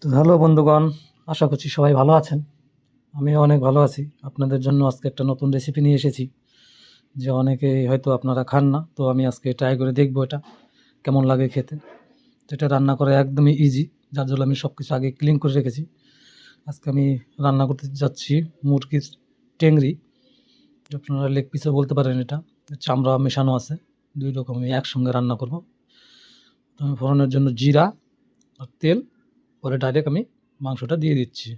তো হ্যালো বন্ধুগণ, আশা করছি সবাই ভালো আছেন। আমিও অনেক ভালো আছি। আপনাদের জন্য আজকে একটা নতুন রেসিপি নিয়ে এসেছি, যে অনেকেই হয়তো আপনারা খান না। তো আমি আজকে ট্রাই করে দেখব এটা কেমন লাগে খেতে। তো এটা রান্না করা একদমই ইজি, যার জন্য আমি সব কিছু আগে ক্লিন করে রেখেছি। আজকে আমি রান্না করতে যাচ্ছি মুরগির টেংরি। আপনারা লেগ পিসও বলতে পারেন এটা। চামড়া মেশানো আছে, ২ রকম আমি একসঙ্গে রান্না করব। তো আমি ফোড়নের জন্য জিরা আর তেল, পরে ডাইরেক্ট আমি মাংসটা দিয়ে দিচ্ছি।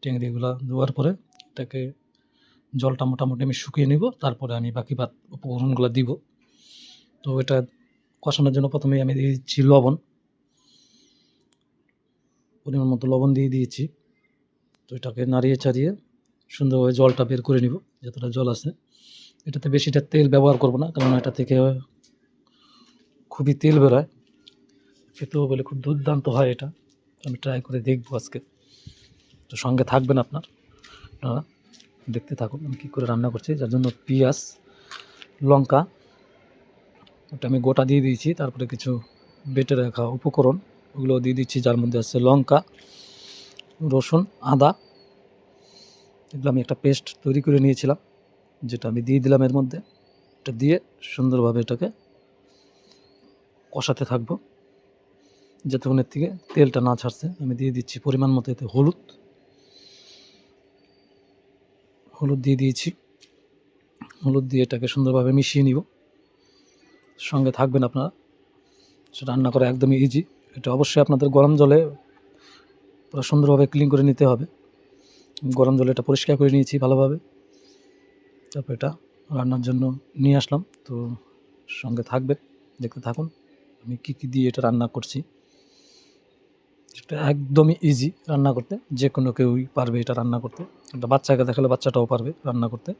টেংরিগুলা দেওয়ার পরে এটাকে জলটা মোটামুটি আমি শুকিয়ে নিব, তারপরে আমি বাকি উপকরণগুলো দিব। তো এটা কষানোর জন্য প্রথমেই আমি দিয়ে দিচ্ছি লবণ, পরিমাণ মতো লবণ দিয়ে দিয়েছি। তো এটাকে নাড়িয়ে চাড়িয়ে সুন্দরভাবে জলটা বের করে নিব, যতটা জল আছে। এটাতে বেশিটা তেল ব্যবহার করব না, কারণ এটা থেকে খুবই তেল বেরোয়। খেতেও বলে খুব দুর্দান্ত হয় এটা। আমি ট্রাই করে দেখব আজকে। তো সঙ্গে থাকবেন আপনারা দেখতে থাকুন আমি কী করে রান্না করছি। যার জন্য পেঁয়াজ, লঙ্কা ওটা আমি গোটা দিয়ে দিয়েছি। তারপরে কিছু বেটে রাখা উপকরণ ওগুলো দিয়ে দিচ্ছি, যার মধ্যে আছে লঙ্কা, রসুন, আদা। এগুলো আমি একটা পেস্ট তৈরি করে নিয়েছিলাম, যেটা আমি দিয়ে দিলাম এর মধ্যে। এটা দিয়ে সুন্দরভাবে এটাকে কষাতে থাকবো যতক্ষণের থেকে তেলটা না ছাড়ছে। আমি দিয়ে দিচ্ছি পরিমাণ মতো এতে হলুদ দিয়ে দিয়েছি। হলুদ দিয়ে এটাকে সুন্দরভাবে মিশিয়ে নিব। সঙ্গে থাকবেন আপনারা। সেটা রান্না করা একদমই ইজি। এটা অবশ্যই আপনাদের গরম জলে পুরো সুন্দরভাবে ক্লিন করে নিতে হবে। গরম জলে এটা পরিষ্কার করে নিয়েছি ভালোভাবে। তারপর এটা রান্নার জন্য নিয়ে আসলাম। তো সঙ্গে থাকবেন, দেখতে থাকুন আমি কী কী দিয়ে এটা রান্না করছি। এটা একদমই ইজি রান্না করতে, যে কোনো কেউই পারবে এটা রান্না করতে। একটা বাচ্চাকে দেখালে বাচ্চাটাও পারবে রান্না করতে।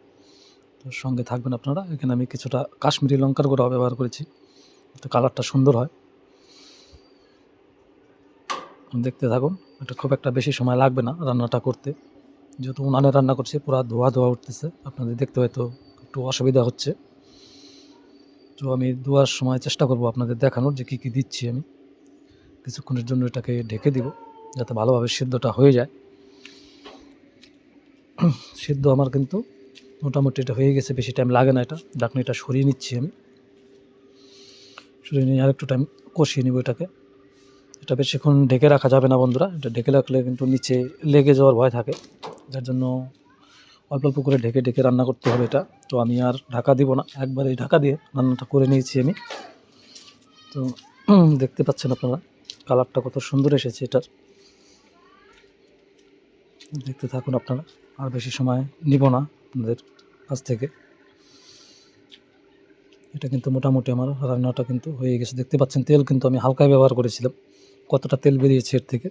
তো সঙ্গে থাকবেন আপনারা। এখানে আমি কিছুটা কাশ্মীরি লঙ্কার গুঁড়া ব্যবহার করেছি, তো কালারটা সুন্দর হয়। দেখতে থাকুন। এটা খুব একটা বেশি সময় লাগবে না রান্নাটা করতে, যেহেতু উনানে রান্না করছি, পুরো ধোয়া ধোয়া উঠতেছে। আপনাদের দেখতে হয়তো একটু অসুবিধা হচ্ছে। তো আমি ধোয়ার সময় চেষ্টা করব আপনাদের দেখানোর, যে কী কী দিচ্ছি আমি। কিছুক্ষণের জন্য এটাকে ঢেকে দিব, যাতে ভালোভাবে সিদ্ধটা হয়ে যায়। সিদ্ধ আমার কিন্তু মোটামুটি এটা হয়ে গেছে, বেশি টাইম লাগে না। এটা ঢাকনিটা সরিয়ে নিচ্ছি আমি। সরিয়ে নিয়ে আরেকটু টাইম কষিয়ে নিব এটাকে। এটা বেশিক্ষণ ঢেকে রাখা যাবে না বন্ধুরা। এটা ঢেকে রাখলে কিন্তু নিচে লেগে যাওয়ার ভয় থাকে, যার জন্য অল্প অল্প করে ঢেকে ঢেকে রান্না করতে হবে এটা। তো আমি আর ঢাকা দিব না, একবারেই ঢাকা দিয়ে রান্নাটা করে নিয়েছি আমি। তো দেখতে পাচ্ছেন আপনারা কালারটা কত সুন্দর এসেছে এটার। দেখতে থাকুন আপনারা, আর বেশি সময় নিব না আপনাদের কাছ থেকে। এটা কিন্তু মোটামুটি আমার রান্নাটা কিন্তু হয়ে গেছে। দেখতে পাচ্ছেন তেল কিন্তু আমি হালকা ব্যবহার করেছিলাম, কতটা তেল বেরিয়েছে এর থেকে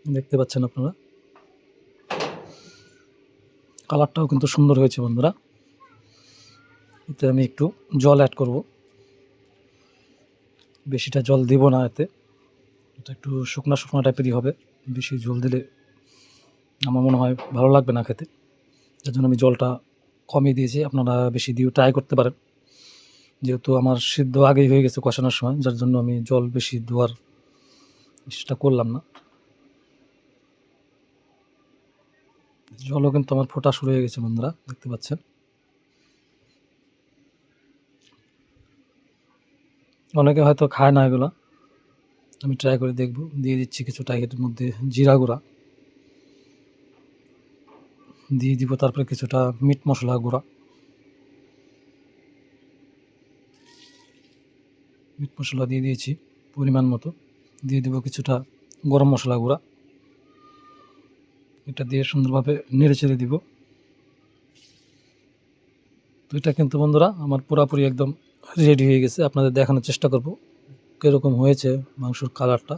দেখতে পাচ্ছেন আপনারা। কালারটাও কিন্তু সুন্দর হয়েছে বন্ধুরা। এতে আমি একটু জল অ্যাড করব, বেশিটা জল দিব না এতে। এটা একটু শুকনা শুকনা টাইপেরই হবে। বেশি ঝোল দিলে আমার মনে হয় ভালো লাগবে না খেতে, যার জন্য আমি জলটা কমিয়ে দিয়েছি। আপনারা বেশি দিয়েও ট্রাই করতে পারেন, যেহেতু আমার সিদ্ধ আগেই হয়ে গেছে কষানোর সময়, যার জন্য আমি জল বেশি দেওয়ার চেষ্টা করলাম না। জলও কিন্তু আমার ফোটা শুরু হয়ে গেছে বন্ধুরা, দেখতে পাচ্ছেন। অনেকে হয়তো খায় না এগুলো, আমি ট্রাই করে দেখব। দিয়ে দিচ্ছি কিছুটা এর মধ্যে জিরা গুঁড়া দিয়ে দিব, তারপরে কিছুটা মিট মশলা গুঁড়া, মিট মশলা দিয়ে দিয়েছি পরিমাণ মতো। দিয়ে দেবো কিছুটা গরম মশলা গুঁড়া। এটা দিয়ে সুন্দরভাবে নেড়ে চেড়ে দিব। তো এটা কিন্তু বন্ধুরা আমার পুরোপুরি একদম রেডি হয়ে গেছে। আপনাদের দেখানোর চেষ্টা করব কীরকম হয়েছে মাংসর কালারটা।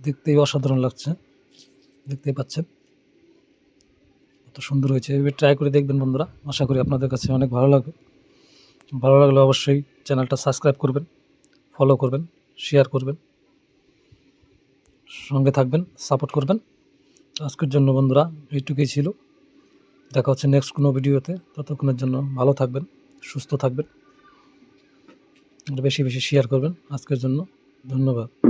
দেখতেই অসাধারণ লাগছে, দেখতে পাচ্ছেন কত সুন্দর হয়েছে। এবার ট্রাই করে দেখবেন বন্ধুরা, আশা করি আপনাদের কাছে অনেক ভালো লাগবে। ভালো লাগলে অবশ্যই চ্যানেলটা সাবস্ক্রাইব করবেন, ফলো করবেন, শেয়ার করবেন, সঙ্গে থাকবেন, সাপোর্ট করবেন। আজকের জন্য বন্ধুরা এইটুকুই ছিল। দেখা হচ্ছে নেক্সট কোনো ভিডিওতে। ততক্ষণের জন্য ভালো থাকবেন, সুস্থ থাকবেন। এটা বেশি বেশি শেয়ার করবেন। আজকের জন্য ধন্যবাদ।